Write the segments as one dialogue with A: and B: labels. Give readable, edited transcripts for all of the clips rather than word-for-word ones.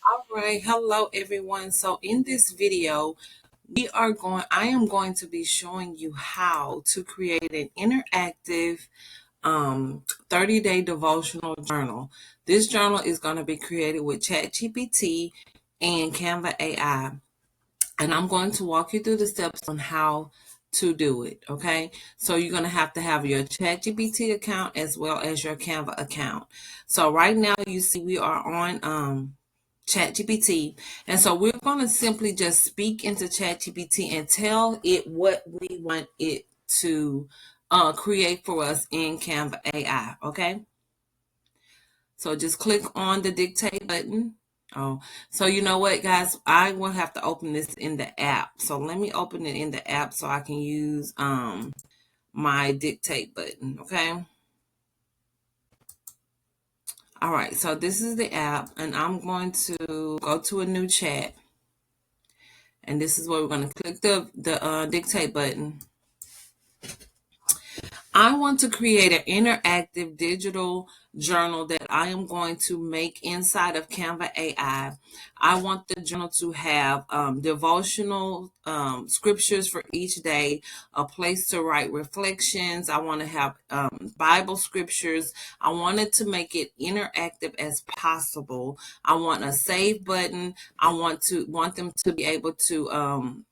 A: All right, hello everyone. So in this video, I am going to be showing you how to create an interactive 30-day devotional journal. This journal is going to be created with Chatgpt and Canva AI. And I'm going to walk you through the steps on how to do it. Okay. So you're going to have your ChatGPT account as well as your Canva account. So right now you see we are on ChatGPT. And so we're going to simply just speak into ChatGPT and tell it what we want it to create for us in Canva AI. Okay. So just click on the dictate button. Oh, so you know what, guys? I will have to open this in the app. So let me open it in the app so I can use my dictate button. Okay. All right. So this is the app, and I'm going to go to a new chat, and this is where we're going to click the dictate button. I want to create an interactive digital journal that I am going to make inside of Canva AI. I want the journal to have devotional scriptures for each day, a place to write reflections. I want to have Bible scriptures. I wanted to make it interactive as possible. I want a save button. I want them to be able to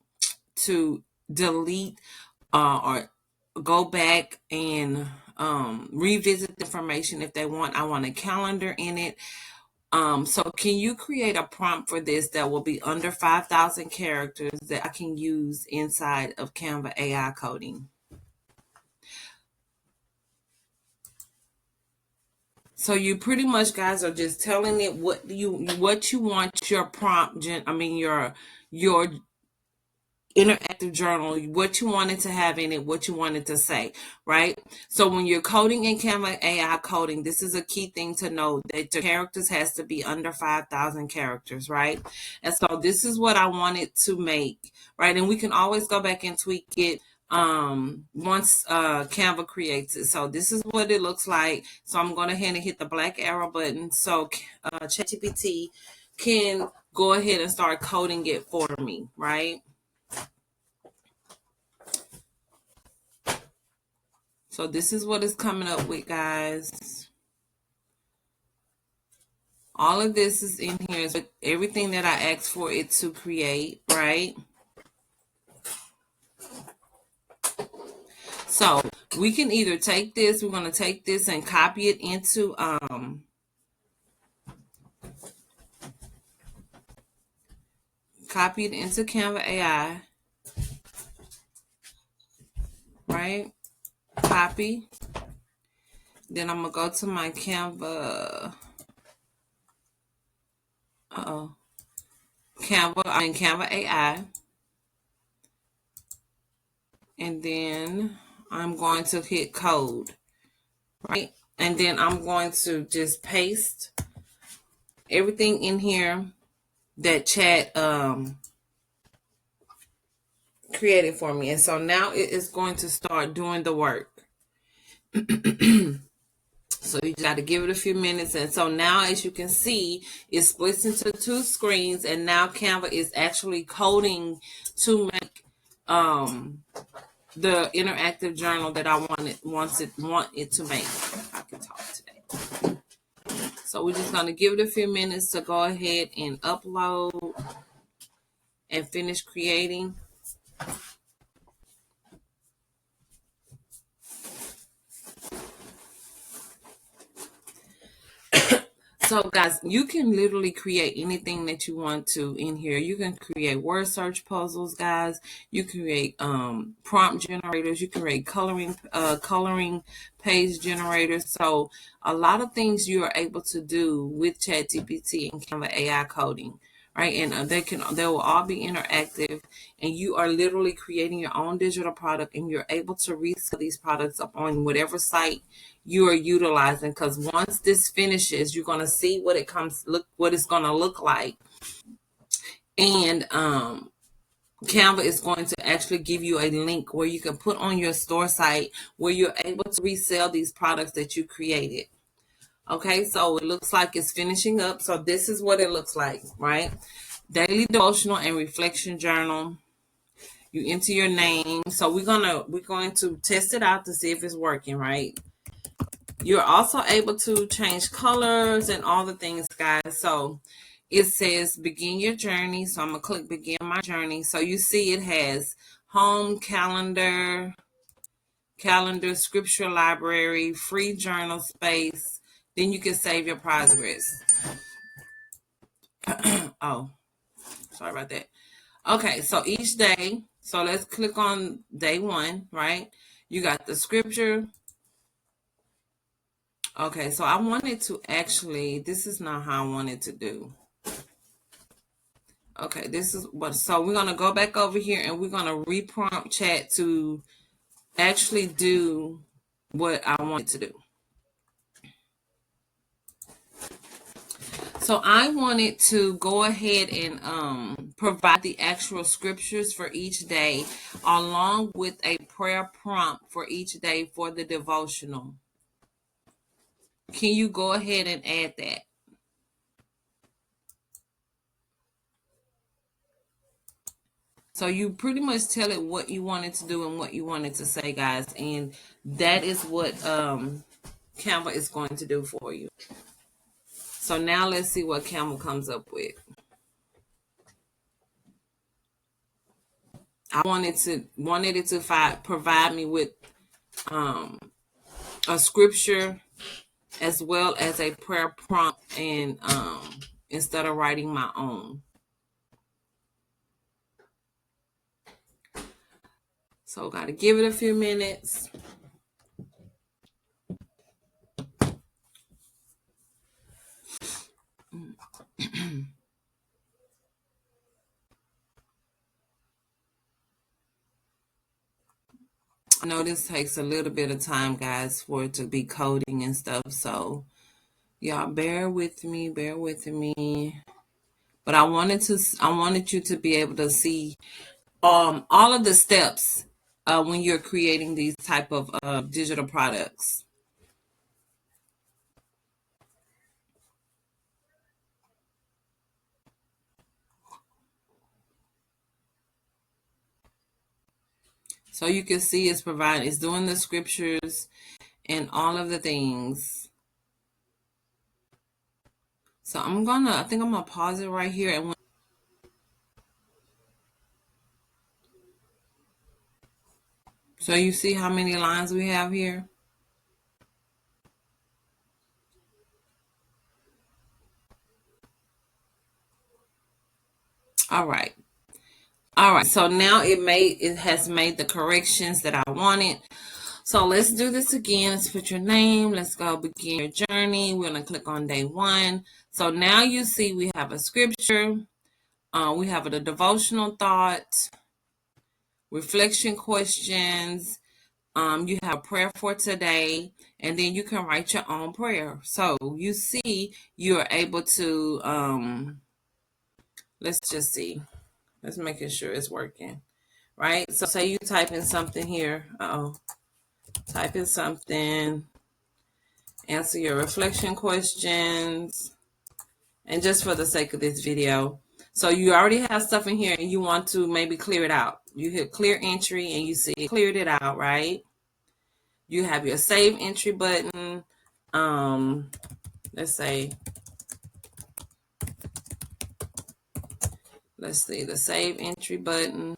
A: delete or go back and revisit the information if they want. I want a calendar in it. So can you create a prompt for this that will be under 5,000 characters that I can use inside of Canva AI coding? So you pretty much, guys, are just telling it what you want your prompt, your interactive journal, what you wanted to have in it, what you wanted to say, right? So when you're coding in Canva AI coding, this is a key thing to know, that the characters has to be under 5,000 characters, right? And so this is what I wanted to make, right? And we can always go back and tweak it once Canva creates it. So this is what it looks like. So I'm going to ahead and hit the black arrow button so ChatGPT can go ahead and start coding it for me, right? So this is what it's coming up with, guys. All of this is in here. Is everything that I asked for it to create, right? So we can either take this, we're going to take this and copy it into Canva AI, right? Copy. Then I'm going to go to my Canva. I'm in Canva AI. And then I'm going to hit code, right? And then I'm going to just paste everything in here that chat created for me. And so now it is going to start doing the work. So you just got to give it a few minutes. And so now, as you can see, it splits into two screens, and now Canva is actually coding to make the interactive journal that I want it to make. I can talk today. So we're just going to give it a few minutes to go ahead and upload and finish creating. So guys, you can literally create anything that you want to in here. You can create word search puzzles, guys. You can create prompt generators. You can create coloring page generators. So a lot of things you are able to do with ChatGPT and Canva AI coding, right? And they will all be interactive, and you are literally creating your own digital product, and you're able to resell these products up on whatever site you are utilizing. Because once this finishes, you're going to see what it's going to look like. And Canva is going to actually give you a link where you can put on your store site where you're able to resell these products that you created. Okay, so it looks like it's finishing up. So this is what it looks like, right? Daily devotional and reflection journal. You enter your name. So we're going to test it out to see if it's working, right? You're also able to change colors and all the things, guys. So it says begin your journey. So I'm gonna click begin my journey. So you see it has home, calendar, scripture library, free journal space. Then you can save your progress. Oh, sorry about that. Okay, so each day, so let's click on day 1, right? You got the scripture. Okay, so I wanted to actually, this is not how I wanted to do. Okay, this is what, so we're going to go back over here and we're going to reprompt chat to actually do what I wanted to do. So I wanted to go ahead and provide the actual scriptures for each day along with a prayer prompt for each day for the devotional. Can you go ahead and add that? So you pretty much tell it what you wanted to do and what you wanted to say, guys. And that is what Canva is going to do for you. So now let's see what Canva comes up with. I wanted it to provide me with a scripture as well as a prayer prompt, and instead of writing my own. So got to give it a few minutes. I know this takes a little bit of time, guys, for it to be coding and stuff. So y'all bear with me. But I wanted you to be able to see all of the steps when you're creating these type of digital products. So you can see it's doing the scriptures and all of the things. So I think I'm gonna pause it right here. And so you see how many lines we have here? All right. So now it has made the corrections that I wanted. So let's do this again. Let's put your name. Let's go begin your journey. We're going to click on day 1. So now you see we have a scripture. We have a devotional thought, reflection questions. You have a prayer for today, and then you can write your own prayer. So you see you're able to, let's just see. Let's make sure it's working, right? So say you type in something here. Type in something. Answer your reflection questions. And just for the sake of this video, so you already have stuff in here and you want to maybe clear it out. You hit clear entry and you see it cleared it out, right? You have your save entry button. Let's see, the save entry button.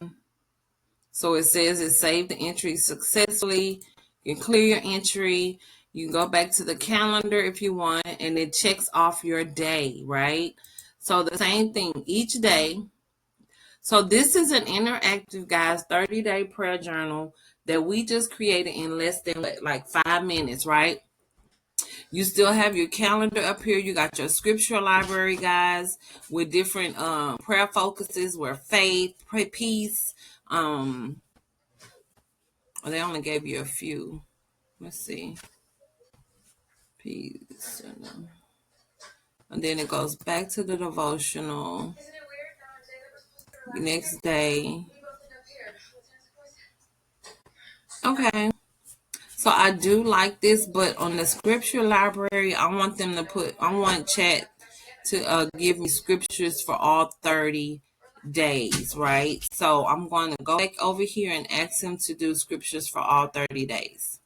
A: So it says it saved the entry successfully. You can clear your entry. You can go back to the calendar if you want, and it checks off your day, right? So the same thing each day. So this is an interactive, guys, 30-day prayer journal that we just created in less than like 5 minutes, right? You still have your calendar up here. You got your scripture library, guys, with different prayer focuses, where faith, peace. They only gave you a few. Let's see. Peace. And then it goes back to the devotional. The next day. Okay. So I do like this, but on the scripture library, I want chat to give me scriptures for all 30 days, right? So I'm going to go back over here and ask him to do scriptures for all 30 days.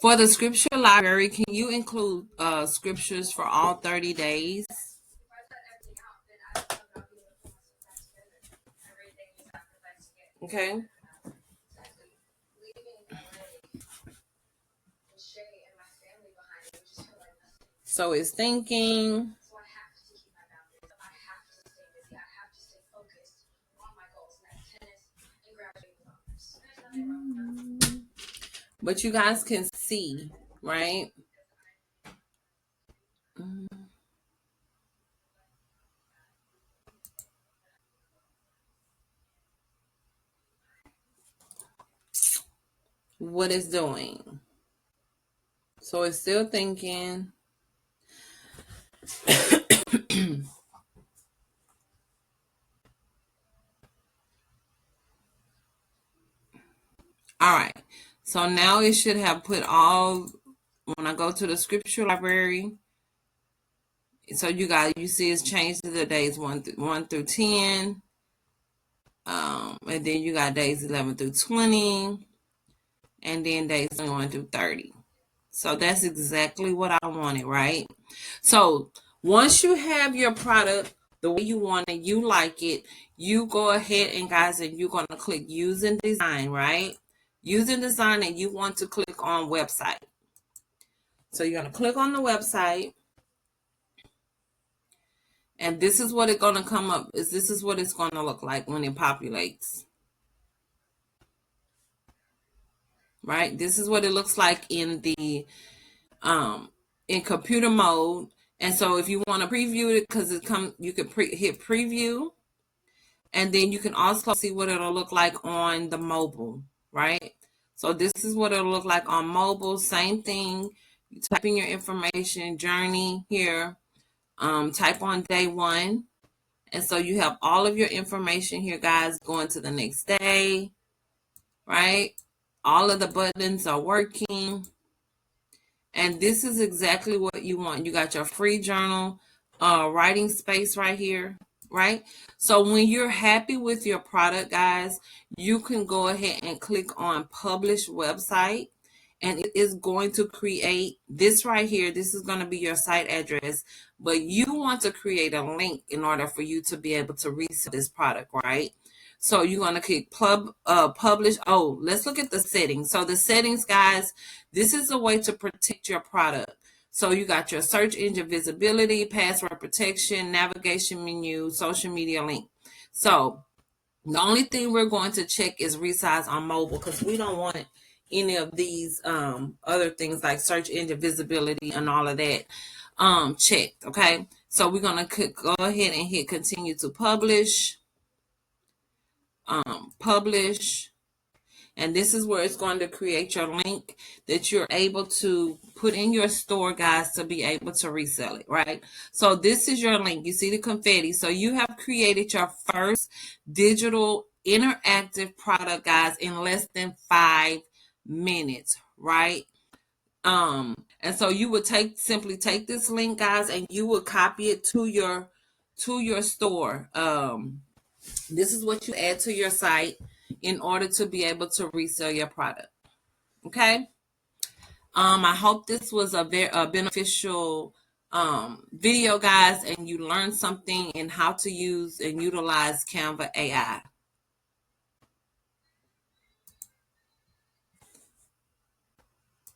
A: For the scripture library, can you include scriptures for all 30 days? Okay. So it's thinking. But you guys can see, right? What it's doing. So it's still thinking. All right. So now it should have put all, when I go to the scripture library, so you see it's changed to the days 1 through 10. And then you got days 11 through 20. And then days 21 through 30. So that's exactly what I wanted, right? So once you have your product the way you want it, you like it, you go ahead and guys, and you're going to click use and design, right? Use and design, and you want to click on website. So you're going to click on the website, and this is what it's going to come up. This is what it's going to look like when it populates. Right? This is what it looks like in the in computer mode. And so if you want to preview it, because you can hit preview, and then you can also see what it'll look like on the mobile, right? So this is what it'll look like on mobile. Same thing. You type in your information, journey here, type on day 1. And so you have all of your information here, guys, going to the next day, right? All of the buttons are working. And this is exactly what you want. You got your free journal writing space right here, right? So when you're happy with your product, guys, you can go ahead and click on publish website, and it is going to create this right here. This is going to be your site address, but you want to create a link in order for you to be able to resell this product, right? So you're going to click publish. Oh, let's look at the settings. So the settings, guys, this is a way to protect your product. So you got your search engine visibility, password protection, navigation menu, social media link. So the only thing we're going to check is resize on mobile, because we don't want any of these other things like search engine visibility and all of that checked. Okay, so we're going to go ahead and hit continue to publish. Publish, and this is where it's going to create your link that you're able to put in your store, guys, to be able to resell it, right? So this is your link. You see the confetti. So you have created your first digital interactive product, guys, in less than 5 minutes, right? And so you would simply take this link, guys, and you would copy it to your store. This is what you add to your site in order to be able to resell your product. Okay. I hope this was a very beneficial video, guys, and you learned something in how to use and utilize Canva AI.